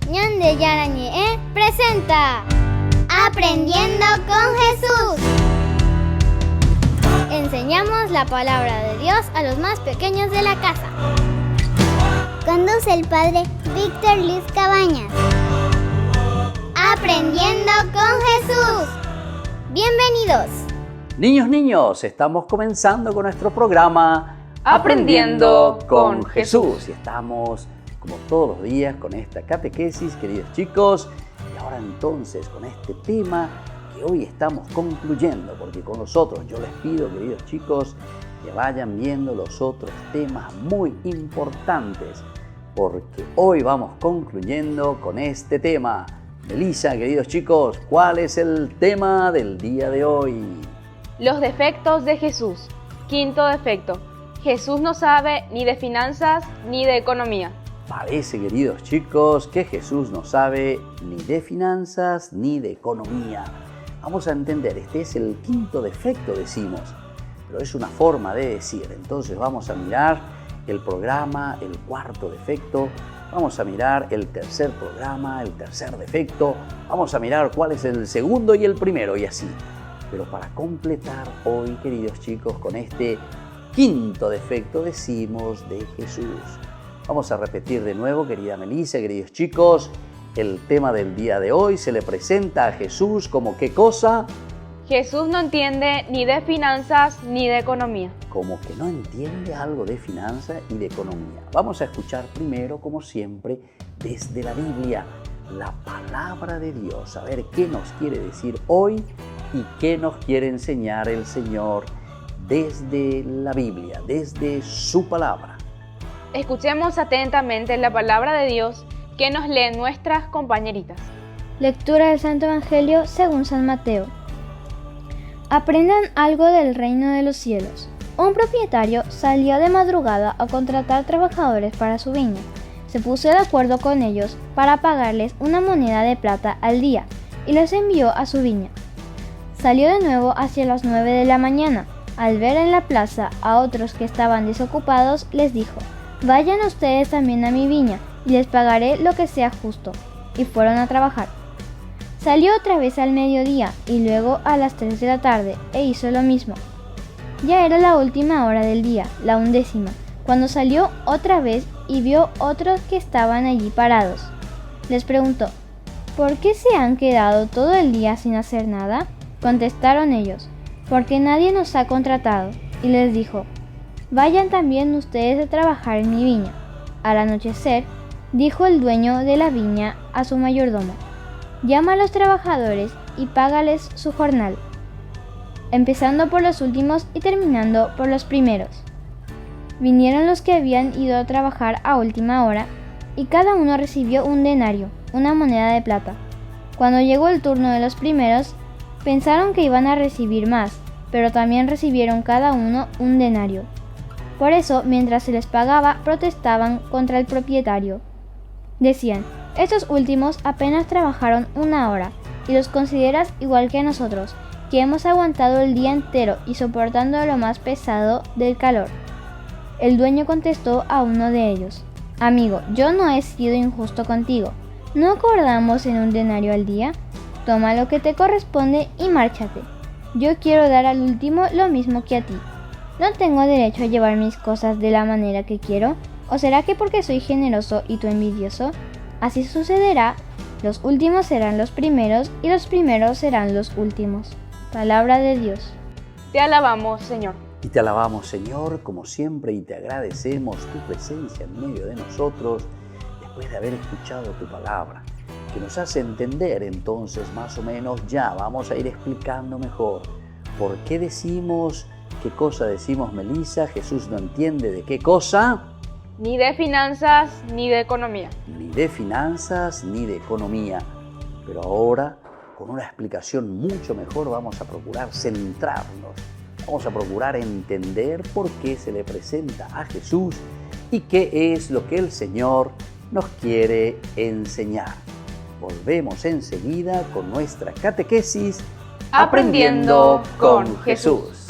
Ñande Yarañe presenta Aprendiendo con Jesús. Enseñamos la palabra de Dios a los más pequeños de la casa. Conduce el padre Víctor Luis Cabañas. Aprendiendo con Jesús. Bienvenidos. Niños, estamos comenzando con nuestro programa Aprendiendo con Jesús. Y estamos, como todos los días, con esta catequesis, queridos chicos. Y ahora entonces, con este tema que hoy estamos concluyendo, porque con los otros yo les pido, queridos chicos, que vayan viendo los otros temas muy importantes, porque hoy vamos concluyendo con este tema. Melissa, queridos chicos, ¿cuál es el tema del día de hoy? Los defectos de Jesús. Quinto defecto. Jesús no sabe ni de finanzas ni de economía. Parece, queridos chicos, que Jesús no sabe ni de finanzas ni de economía. Vamos a entender, este es el quinto defecto, decimos, pero es una forma de decir. Entonces vamos a mirar el programa, el cuarto defecto. Vamos a mirar el tercer programa, el tercer defecto. Vamos a mirar cuál es el segundo y el primero, y así. Pero para completar hoy, queridos chicos, con este quinto defecto decimos de Jesús. Vamos a repetir de nuevo, querida Melissa, queridos chicos, el tema del día de hoy se le presenta a Jesús como ¿qué cosa? Jesús no entiende ni de finanzas ni de economía. Como que no entiende algo de finanzas y de economía. Vamos a escuchar primero, como siempre, desde la Biblia, la palabra de Dios, a ver qué nos quiere decir hoy y qué nos quiere enseñar el Señor desde la Biblia, desde su palabra. Escuchemos atentamente la palabra de Dios que nos leen nuestras compañeritas. Lectura del Santo Evangelio según San Mateo. Aprendan algo del reino de los cielos. Un propietario salió de madrugada a contratar trabajadores para su viña. Se puso de acuerdo con ellos para pagarles una moneda de plata al día y los envió a su viña. Salió de nuevo hacia las 9 de la mañana. Al ver en la plaza a otros que estaban desocupados, les dijo: «Vayan ustedes también a mi viña y les pagaré lo que sea justo». Y fueron a trabajar. Salió otra vez al mediodía y luego a las 3 de la tarde e hizo lo mismo. Ya era la última hora del día, la 11ª, cuando salió otra vez y vio otros que estaban allí parados. Les preguntó: «¿Por qué se han quedado todo el día sin hacer nada?». Contestaron ellos: «Porque nadie nos ha contratado». Y les dijo: «Vayan también ustedes a trabajar en mi viña». Al anochecer, dijo el dueño de la viña a su mayordomo: «Llama a los trabajadores y págales su jornal, empezando por los últimos y terminando por los primeros». Vinieron los que habían ido a trabajar a última hora, y cada uno recibió un denario, una moneda de plata. Cuando llegó el turno de los primeros, pensaron que iban a recibir más, pero también recibieron cada uno un denario. Por eso, mientras se les pagaba, protestaban contra el propietario. Decían: «Estos últimos apenas trabajaron una hora, y los consideras igual que a nosotros, que hemos aguantado el día entero y soportando lo más pesado del calor». El dueño contestó a uno de ellos: «Amigo, yo no he sido injusto contigo. ¿No acordamos en un denario al día? Toma lo que te corresponde y márchate. Yo quiero dar al último lo mismo que a ti. ¿No tengo derecho a llevar mis cosas de la manera que quiero? ¿O será que porque soy generoso y tú envidioso? Así sucederá, los últimos serán los primeros y los primeros serán los últimos». Palabra de Dios. Te alabamos, Señor. Y te alabamos, Señor, como siempre, y te agradecemos tu presencia en medio de nosotros después de haber escuchado tu palabra, que nos hace entender. Entonces, más o menos, ya vamos a ir explicando mejor por qué decimos, qué cosa decimos, Melissa. Jesús no entiende de qué cosa. Ni de finanzas ni de economía. Ni de finanzas ni de economía. Pero ahora, con una explicación mucho mejor, vamos a procurar centrarnos. Vamos a procurar entender por qué se le presenta a Jesús y qué es lo que el Señor nos quiere enseñar. Volvemos enseguida con nuestra catequesis Aprendiendo con Jesús.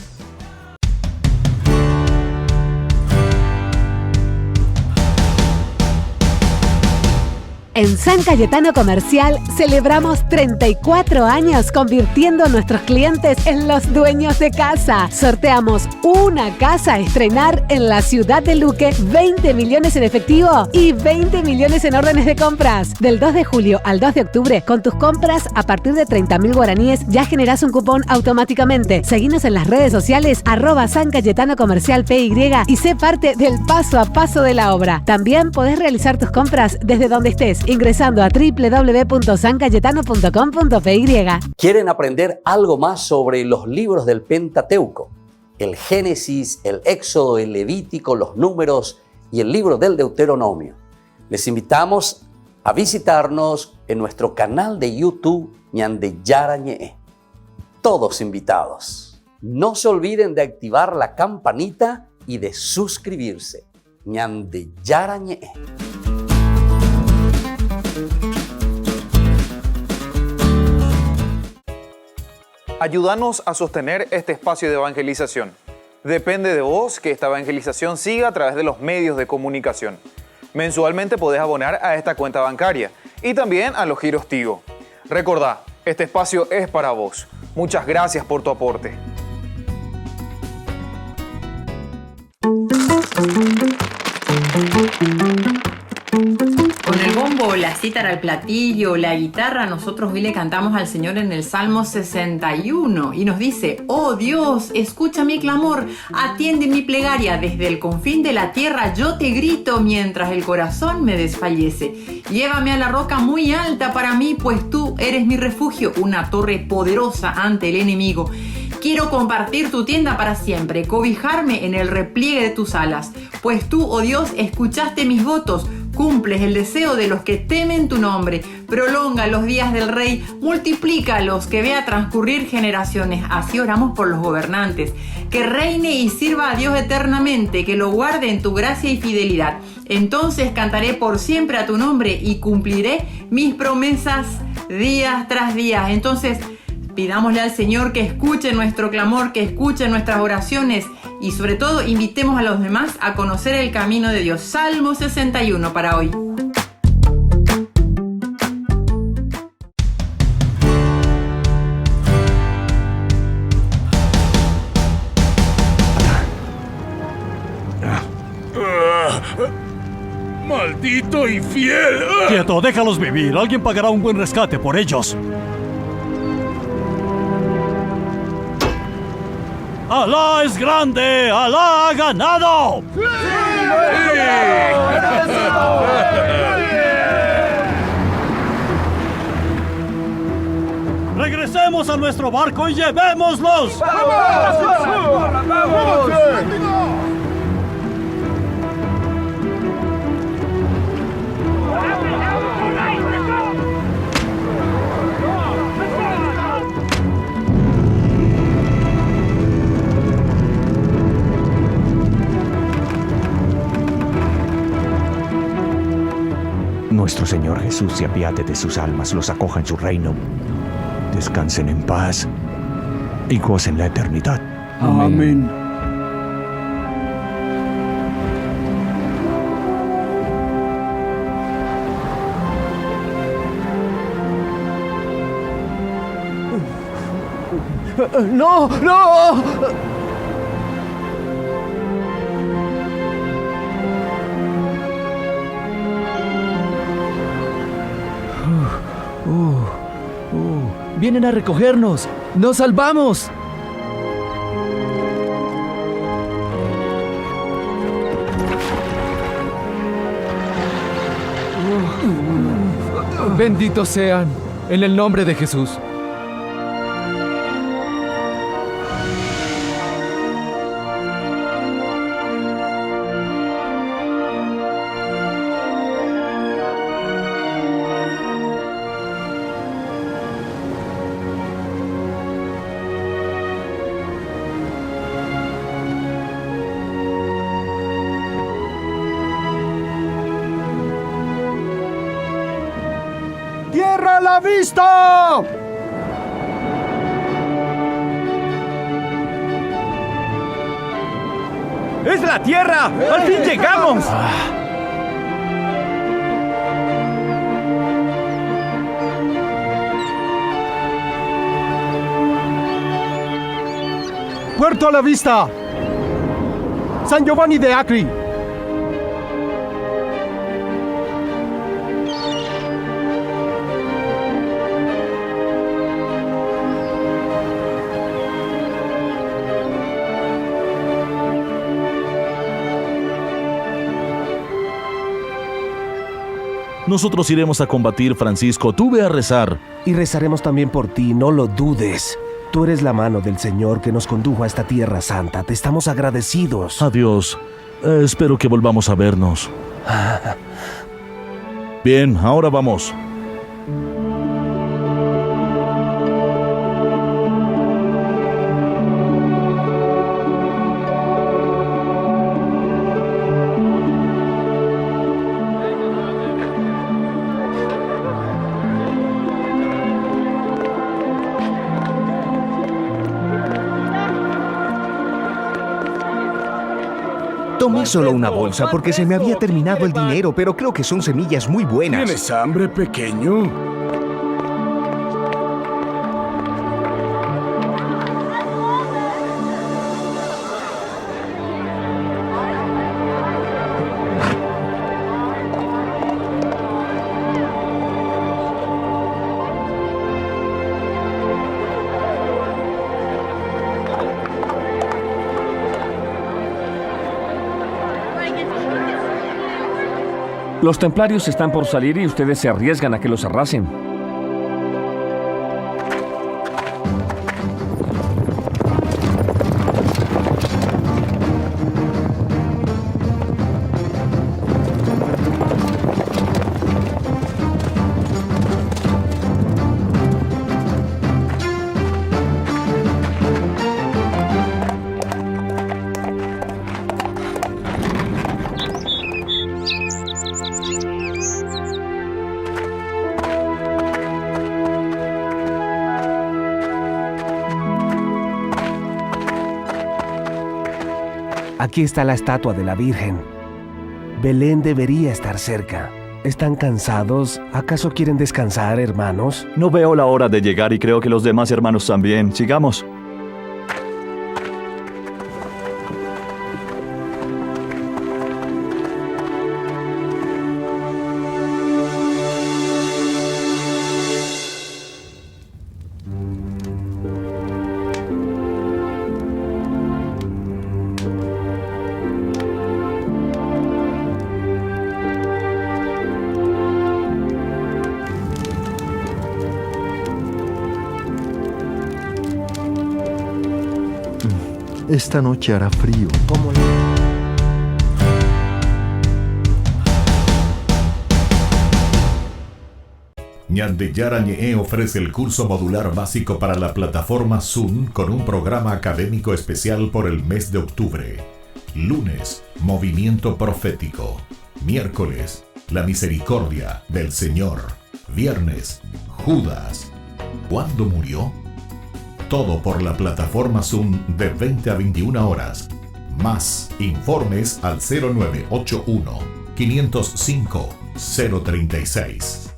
En San Cayetano Comercial celebramos 34 años convirtiendo a nuestros clientes en los dueños de casa. Sorteamos una casa a estrenar en la ciudad de Luque, 20 millones en efectivo y 20 millones en órdenes de compras. Del 2 de julio al 2 de octubre, con tus compras a partir de 30.000 guaraníes ya generás un cupón automáticamente. Seguinos en las redes sociales @San Cayetano Comercial PY y sé parte del paso a paso de la obra. También podés realizar tus compras desde donde estés, ingresando a www.sancayetano.com.py. ¿Quieren aprender algo más sobre los libros del Pentateuco? El Génesis, el Éxodo, el Levítico, los Números y el libro del Deuteronomio. Les invitamos a visitarnos en nuestro canal de YouTube Ñande Yarañe. Todos invitados. No se olviden de activar la campanita y de suscribirse. Ñande Yarañe. Ayúdanos a sostener este espacio de evangelización. Depende de vos que esta evangelización siga a través de los medios de comunicación. Mensualmente podés abonar a esta cuenta bancaria y también a los giros Tigo. Recordá, este espacio es para vos. Muchas gracias por tu aporte. Con el bombo, la cítara, el platillo, la guitarra, nosotros hoy le cantamos al Señor en el Salmo 61 y nos dice: oh Dios, escucha mi clamor, atiende mi plegaria, desde el confín de la tierra yo te grito mientras el corazón me desfallece. Llévame a la roca muy alta para mí, pues tú eres mi refugio, una torre poderosa ante el enemigo. Quiero compartir tu tienda para siempre, cobijarme en el repliegue de tus alas, pues tú, oh Dios, escuchaste mis votos. Cumples el deseo de los que temen tu nombre. Prolonga los días del rey, multiplícalos, que vea transcurrir generaciones. Así oramos por los gobernantes. Que reine y sirva a Dios eternamente, que lo guarde en tu gracia y fidelidad. Entonces cantaré por siempre a tu nombre y cumpliré mis promesas día tras día. Entonces pidámosle al Señor que escuche nuestro clamor, que escuche nuestras oraciones y sobre todo invitemos a los demás a conocer el camino de Dios. Salmo 61 para hoy. ¡Maldito infiel! Quieto, déjalos vivir. Alguien pagará un buen rescate por ellos. ¡Alá es grande! ¡Alá ha ganado! ¡Sí! ¡Regresemos a nuestro barco y llevémoslos! ¡Vamos! ¡Vamos! Nuestro Señor Jesús se apiade de sus almas, los acoja en su reino. Descansen en paz y gocen la eternidad. Amén. ¡No! ¡No! Vienen a recogernos. ¡Nos salvamos! Benditos sean en el nombre de Jesús. ¡Tierra a la vista! ¡Es la tierra! ¡Al fin llegamos! Puerto La Vista. San Giovanni de Acri. Nosotros iremos a combatir, Francisco. Tú ve a rezar. Y rezaremos también por ti, no lo dudes. Tú eres la mano del Señor que nos condujo a esta tierra santa. Te estamos agradecidos. Adiós. Espero que volvamos a vernos. Bien, ahora vamos. Tomé solo una bolsa porque se me había terminado el dinero, pero creo que son semillas muy buenas. ¿Tienes hambre, pequeño? Los templarios están por salir y ustedes se arriesgan a que los arrasen. Aquí está la estatua de la Virgen. Belén debería estar cerca. ¿Están cansados? ¿Acaso quieren descansar, hermanos? No veo la hora de llegar y creo que los demás hermanos también. Sigamos. Esta noche hará frío. ¿Cómo? Ñandeyara Ñe'e ofrece el curso modular básico para la plataforma Zoom con un programa académico especial por el mes de octubre. Lunes, Movimiento Profético. Miércoles, La Misericordia del Señor. Viernes, Judas. ¿Cuándo murió? Todo por la plataforma Zoom de 20 a 21 horas. Más informes al 0981-505-036.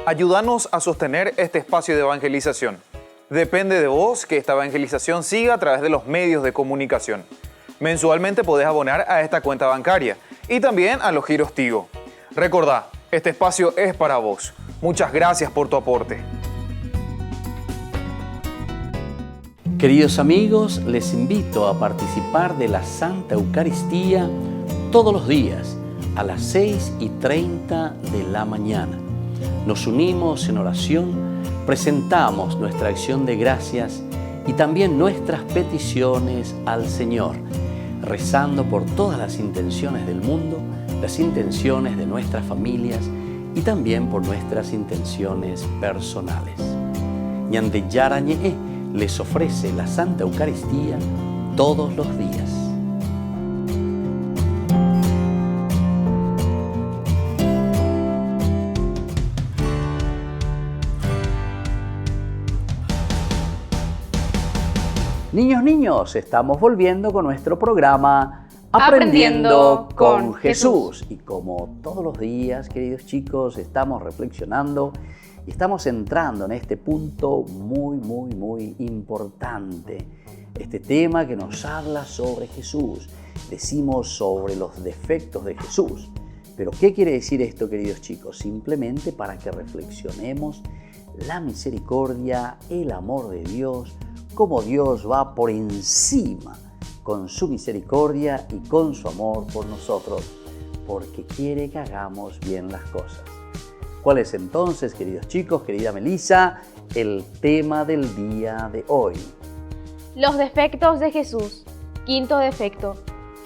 Ayúdanos a sostener este espacio de evangelización. Depende de vos que esta evangelización siga a través de los medios de comunicación. Mensualmente podés abonar a esta cuenta bancaria y también a los giros Tigo. Recordá, este espacio es para vos. Muchas gracias por tu aporte. Queridos amigos, les invito a participar de la Santa Eucaristía todos los días a las 6:30 de la mañana. Nos unimos en oración, presentamos nuestra acción de gracias y también nuestras peticiones al Señor, rezando por todas las intenciones del mundo, las intenciones de nuestras familias y también por nuestras intenciones personales. Ñandeyara Ñe'e les ofrece la Santa Eucaristía todos los días. Niños, estamos volviendo con nuestro programa Aprendiendo con Jesús. Y como todos los días, queridos chicos, estamos reflexionando Y estamos entrando en este punto muy importante. Este tema que nos habla sobre Jesús. Decimos sobre los defectos de Jesús. Pero ¿qué quiere decir esto, queridos chicos? Simplemente para que reflexionemos la misericordia, el amor de Dios, cómo Dios va por encima con su misericordia y con su amor por nosotros, porque quiere que hagamos bien las cosas. ¿Cuál es entonces, queridos chicos, querida Melissa, el tema del día de hoy? Los defectos de Jesús. Quinto defecto.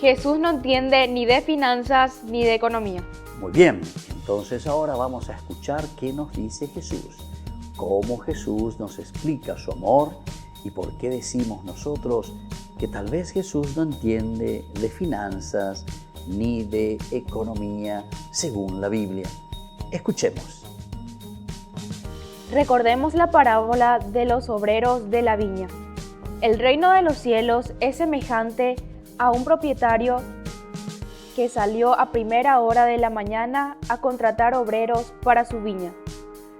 Jesús no entiende ni de finanzas ni de economía. Muy bien, entonces ahora vamos a escuchar qué nos dice Jesús, cómo Jesús nos explica su amor y por qué decimos nosotros que tal vez Jesús no entiende de finanzas ni de economía según la Biblia. Escuchemos. Recordemos la parábola de los obreros de la viña. El reino de los cielos es semejante a un propietario que salió a primera hora de la mañana a contratar obreros para su viña.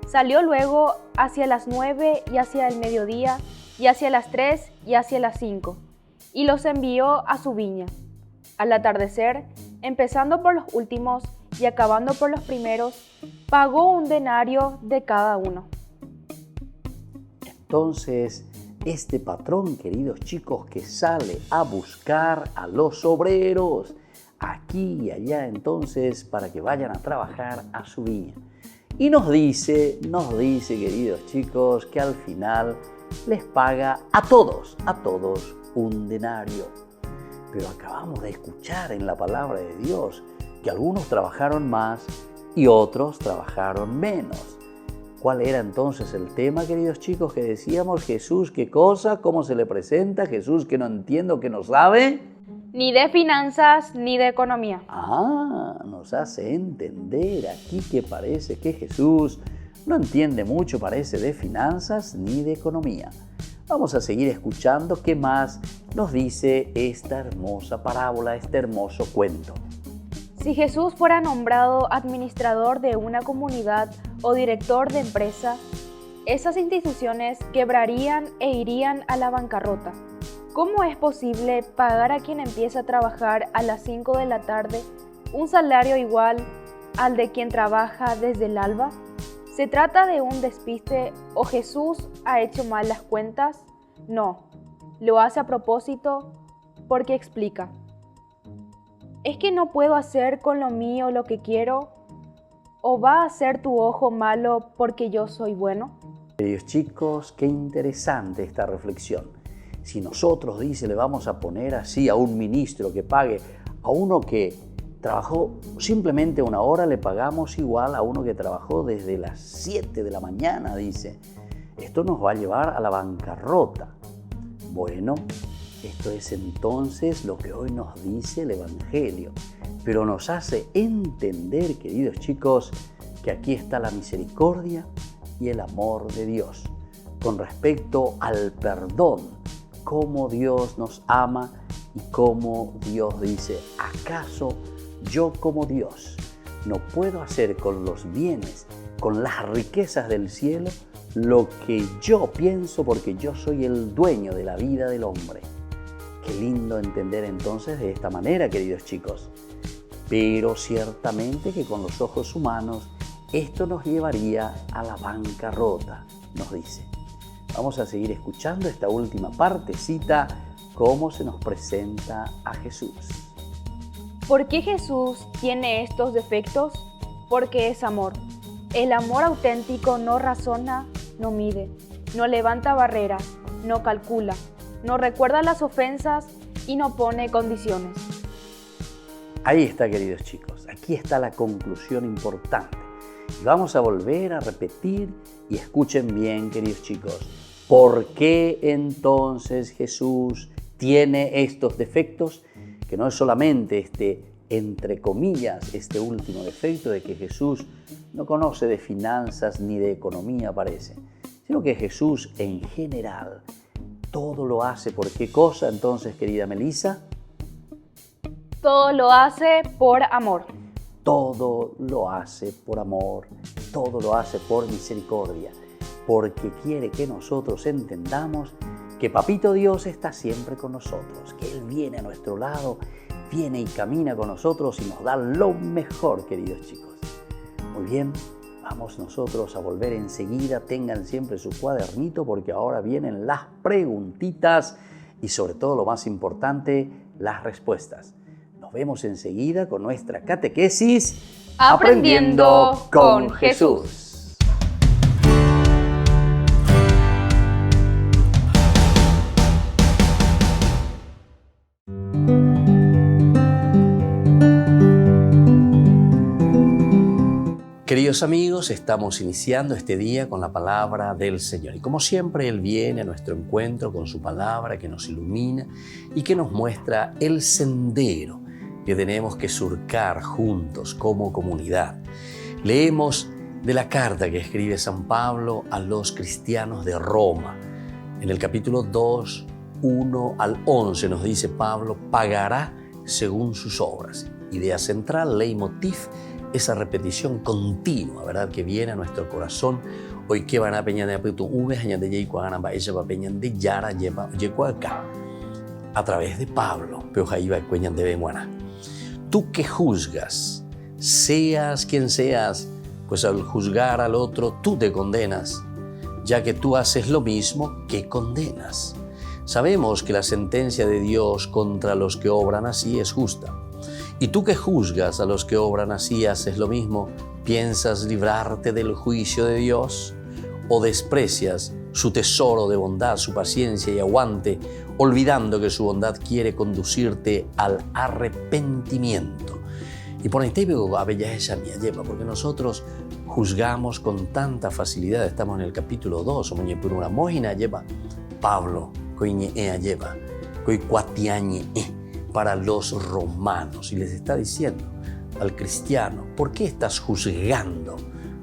Salió luego hacia las 9 y hacia el mediodía y hacia las 3 y hacia las 5 y los envió a su viña. Al atardecer, empezando por los últimos y acabando por los primeros, pagó un denario de cada uno. Entonces, este patrón, queridos chicos, que sale a buscar a los obreros aquí y allá, entonces, para que vayan a trabajar a su viña. Y nos dice, queridos chicos, que al final les paga a todos un denario. Pero acabamos de escuchar en la palabra de Dios que algunos trabajaron más y otros trabajaron menos. ¿Cuál era entonces el tema, queridos chicos, que decíamos? Jesús, ¿qué cosa? ¿Cómo se le presenta? Jesús, que no entiendo, que no sabe. Ni de finanzas ni de economía. Nos hace entender aquí que parece que Jesús no entiende mucho, parece, de finanzas ni de economía. Vamos a seguir escuchando qué más nos dice esta hermosa parábola, este hermoso cuento. Si Jesús fuera nombrado administrador de una comunidad o director de empresa, esas instituciones quebrarían e irían a la bancarrota. ¿Cómo es posible pagar a quien empieza a trabajar a las 5 de la tarde un salario igual al de quien trabaja desde el alba? ¿Se trata de un despiste o Jesús ha hecho mal las cuentas? No, lo hace a propósito porque explica. ¿Es que no puedo hacer con lo mío lo que quiero? ¿O va a ser tu ojo malo porque yo soy bueno? Queridos chicos, qué interesante esta reflexión. Si nosotros, dice, le vamos a poner así a un ministro que pague a uno que trabajó simplemente una hora, le pagamos igual a uno que trabajó desde las 7 de la mañana, dice. Esto nos va a llevar a la bancarrota. Bueno, esto es entonces lo que hoy nos dice el Evangelio, pero nos hace entender, queridos chicos, que aquí está la misericordia y el amor de Dios con respecto al perdón, cómo Dios nos ama y cómo Dios dice, ¿acaso yo como Dios no puedo hacer con los bienes, con las riquezas del cielo, lo que yo pienso porque yo soy el dueño de la vida del hombre? Qué lindo entender entonces de esta manera, queridos chicos. Pero ciertamente que con los ojos humanos esto nos llevaría a la bancarrota, nos dice. Vamos a seguir escuchando esta última partecita, cómo se nos presenta a Jesús. ¿Por qué Jesús tiene estos defectos? Porque es amor. El amor auténtico no razona, no mide, no levanta barreras, no calcula, no recuerda las ofensas y no pone condiciones. Ahí está, queridos chicos. Aquí está la conclusión importante. Y vamos a volver a repetir y escuchen bien, queridos chicos. ¿Por qué entonces Jesús tiene estos defectos? Que no es solamente entre comillas, este último defecto de que Jesús no conoce de finanzas ni de economía, parece, sino que Jesús en general todo lo hace. ¿Por qué cosa entonces, querida Melissa? Todo lo hace por amor. Todo lo hace por amor. todo lo hace por misericordia, porque quiere que nosotros entendamos que Papito Dios está siempre con nosotros, que Él viene a nuestro lado, viene y camina con nosotros y nos da lo mejor, queridos chicos. Muy bien, vamos nosotros a volver enseguida. Tengan siempre su cuadernito porque ahora vienen las preguntitas y sobre todo lo más importante, las respuestas. Nos vemos enseguida con nuestra catequesis Aprendiendo con Jesús. Queridos amigos, estamos iniciando este día con la palabra del Señor. Y como siempre, Él viene a nuestro encuentro con su palabra que nos ilumina y que nos muestra el sendero que tenemos que surcar juntos como comunidad. Leemos de la carta que escribe San Pablo a los cristianos de Roma. En el capítulo 2, 1 al 11 nos dice Pablo, pagará según sus obras. Idea central, leitmotiv, esa repetición continua, ¿verdad? Que viene a nuestro corazón. Hoy que van a peñar de apuesto uves, añade de iguana, va ella va peñar de yara, lleva acá. A través de Pablo, pero ahí va peñar de bemuana. Tú que juzgas, seas quien seas, pues al juzgar al otro tú te condenas, ya que tú haces lo mismo que condenas. Sabemos que la sentencia de Dios contra los que obran así es justa. Y tú que juzgas a los que obran así, haces lo mismo, ¿piensas librarte del juicio de Dios? ¿O desprecias su tesoro de bondad, su paciencia y aguante, olvidando que su bondad quiere conducirte al arrepentimiento? Y por ahí te veo a bella esa mía lleva, porque nosotros juzgamos con tanta facilidad. Estamos en el capítulo 2, o por una mojina lleva Pablo, coiñe lleva, coi cuatiañe para los romanos, y les está diciendo al cristiano, ¿por qué estás juzgando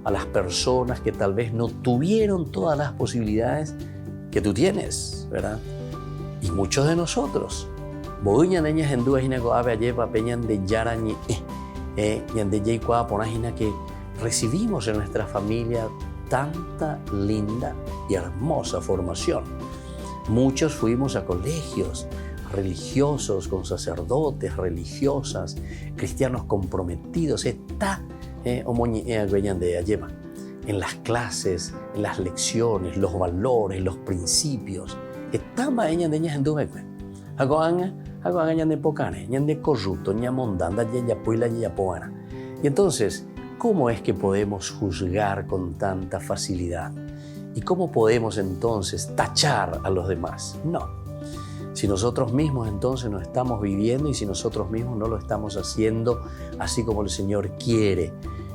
a las personas que tal vez no tuvieron todas las posibilidades que tú tienes, ¿verdad? Y muchos de nosotros, que recibimos en nuestra familia tanta linda y hermosa formación. Muchos fuimos a colegios religiosos, con sacerdotes, religiosas, cristianos comprometidos. Está en las clases, en las lecciones, los valores, los principios. Está y entonces, ¿cómo es que podemos juzgar con tanta facilidad? ¿Y cómo podemos entonces tachar a los demás? No. Si nosotros mismos entonces no estamos viviendo y si nosotros mismos no lo estamos haciendo así como el Señor quiere,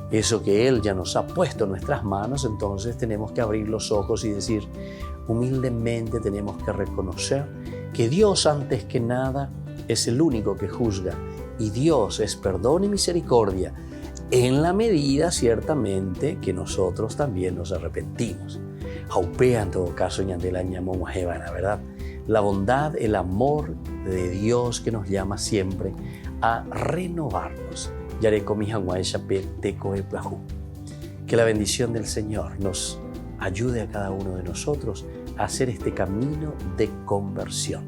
eso que Él ya nos ha puesto en nuestras manos, entonces tenemos que abrir los ojos y decir, humildemente tenemos que reconocer que Dios antes que nada es el único que juzga y Dios es perdón y misericordia en la medida ciertamente que nosotros también nos arrepentimos. Jaupea en todo caso, ¿verdad? La bondad, el amor de Dios que nos llama siempre a renovarnos. Que la bendición del Señor nos ayude a cada uno de nosotros a hacer este camino de conversión.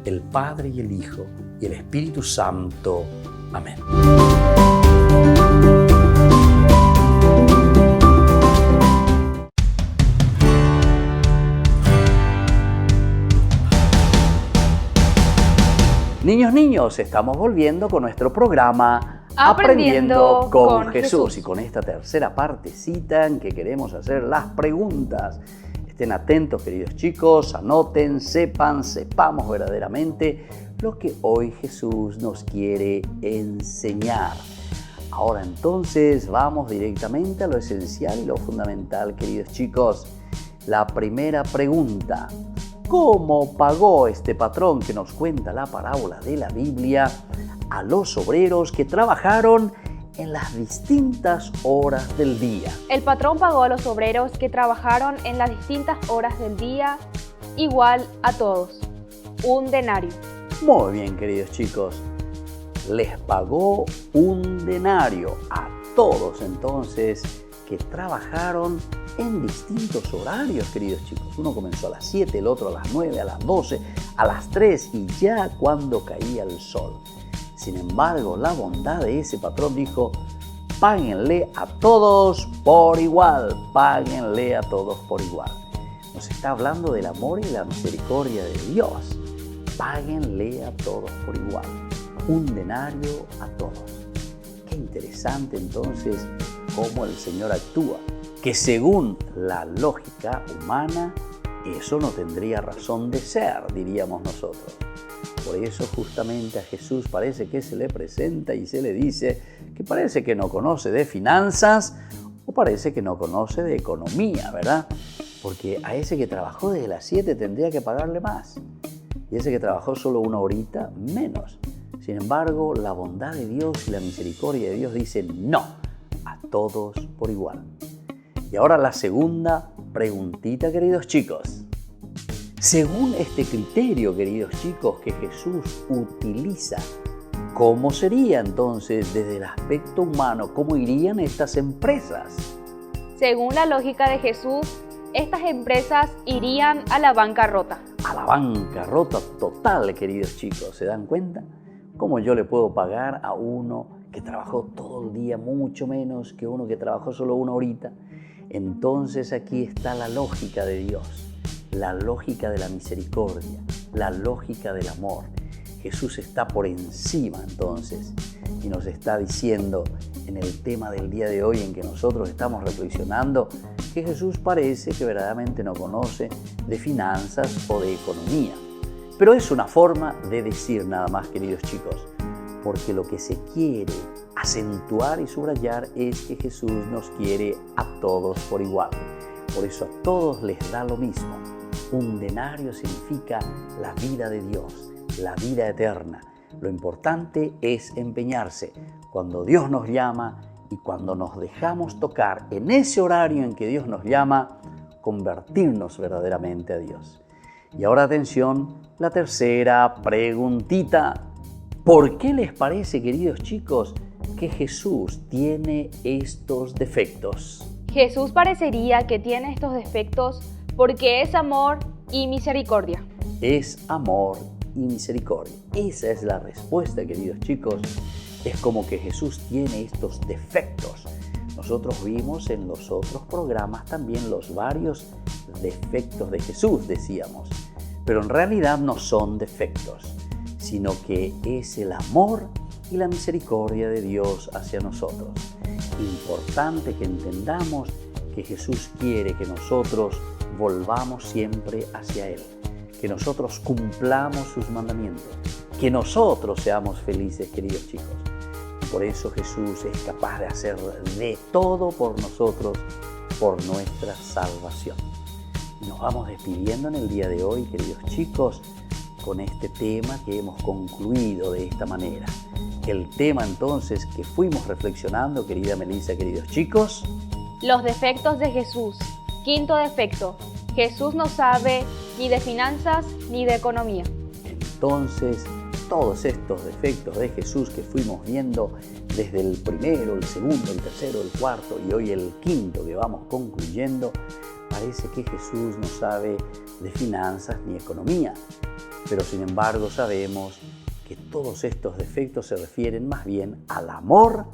El Padre y el Hijo y el Espíritu Santo. Amén. Niños, estamos volviendo con nuestro programa Aprendiendo con Jesús. Y con esta tercera partecita en que queremos hacer las preguntas. Estén atentos, queridos chicos, anoten, sepamos verdaderamente lo que hoy Jesús nos quiere enseñar. Ahora entonces vamos directamente a lo esencial y lo fundamental, queridos chicos. La primera pregunta. ¿Cómo pagó este patrón que nos cuenta la parábola de la Biblia a los obreros que trabajaron en las distintas horas del día? El patrón pagó a los obreros que trabajaron en las distintas horas del día igual a todos, un denario. Muy bien, queridos chicos, les pagó un denario a todos entonces que trabajaron en distintos horarios, queridos chicos. Uno comenzó a las 7, el otro a las 9, a las 12, a las 3 y ya cuando caía el sol. Sin embargo, la bondad de ese patrón dijo: páguenle a todos por igual, páguenle a todos por igual. Nos está hablando del amor y la misericordia de Dios. Páguenle a todos por igual, un denario a todos. Qué interesante entonces cómo el Señor actúa, que según la lógica humana, eso no tendría razón de ser, diríamos nosotros. Por eso justamente a Jesús parece que se le presenta y se le dice que parece que no conoce de finanzas o parece que no conoce de economía, ¿verdad? Porque a ese que trabajó desde las 7 tendría que pagarle más y ese que trabajó solo una horita menos. Sin embargo, la bondad de Dios y la misericordia de Dios dicen no, a todos por igual. Y ahora la segunda preguntita, queridos chicos. Según este criterio, queridos chicos, que Jesús utiliza, ¿cómo sería entonces desde el aspecto humano? ¿Cómo irían estas empresas? Según la lógica de Jesús, estas empresas irían a la bancarrota. A la bancarrota total, queridos chicos. ¿Se dan cuenta? ¿Cómo yo le puedo pagar a uno que trabajó todo el día mucho menos que uno que trabajó solo una horita? Entonces aquí está la lógica de Dios, la lógica de la misericordia, la lógica del amor. Jesús está por encima entonces y nos está diciendo en el tema del día de hoy en que nosotros estamos reflexionando que Jesús parece que verdaderamente no conoce de finanzas o de economía. Pero es una forma de decir nada más, queridos chicos, porque lo que se quiere acentuar y subrayar es que Jesús nos quiere a todos por igual. Por eso a todos les da lo mismo. Un denario significa la vida de Dios, la vida eterna. Lo importante es empeñarse cuando Dios nos llama y cuando nos dejamos tocar en ese horario en que Dios nos llama, convertirnos verdaderamente a Dios. Y ahora atención, la tercera preguntita. ¿Por qué les parece, queridos chicos, que Jesús tiene estos defectos? Jesús parecería que tiene estos defectos porque es amor y misericordia. Es amor y misericordia. Esa es la respuesta, queridos chicos. Es como que Jesús tiene estos defectos. Nosotros vimos en los otros programas también los varios defectos de Jesús, decíamos. Pero en realidad no son defectos, sino que es el amor y la misericordia de Dios hacia nosotros. Importante que entendamos que Jesús quiere que nosotros volvamos siempre hacia Él, que nosotros cumplamos sus mandamientos, que nosotros seamos felices, queridos chicos. Por eso Jesús es capaz de hacer de todo por nosotros, por nuestra salvación. Y nos vamos despidiendo en el día de hoy, queridos chicos, con este tema que hemos concluido de esta manera. El tema entonces que fuimos reflexionando, querida Melissa, queridos chicos. Los defectos de Jesús. Quinto defecto. Jesús no sabe ni de finanzas ni de economía. Entonces, todos estos defectos de Jesús que fuimos viendo desde el primero, el segundo, el tercero, el cuarto y hoy el quinto que vamos concluyendo, parece que Jesús no sabe de finanzas ni economía. Pero sin embargo sabemos que todos estos defectos se refieren más bien al amor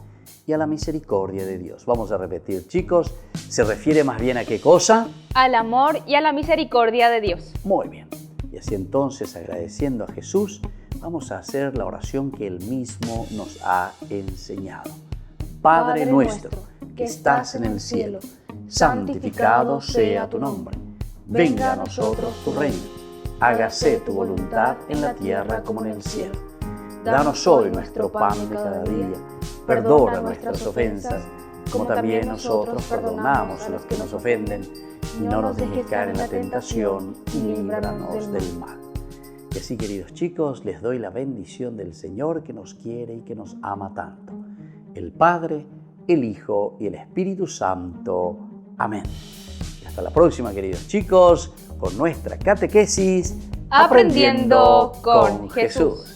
y a la misericordia de Dios. Vamos a repetir, chicos, ¿se refiere más bien a qué cosa? Al amor y a la misericordia de Dios. Muy bien. Y así entonces, agradeciendo a Jesús, vamos a hacer la oración que Él mismo nos ha enseñado. Padre nuestro, que estás en el cielo, santificado sea tu nombre. Venga a nosotros tu reino. Hágase tu voluntad en la tierra como en el cielo. Danos hoy nuestro pan de cada día. Perdona nuestras ofensas, como también nosotros perdonamos a los que nos ofenden. Y no nos dejes caer en la tentación y líbranos del mal. Y así, queridos chicos, les doy la bendición del Señor que nos quiere y que nos ama tanto. El Padre, el Hijo y el Espíritu Santo. Amén. Y hasta la próxima, queridos chicos, con nuestra catequesis Aprendiendo con Jesús.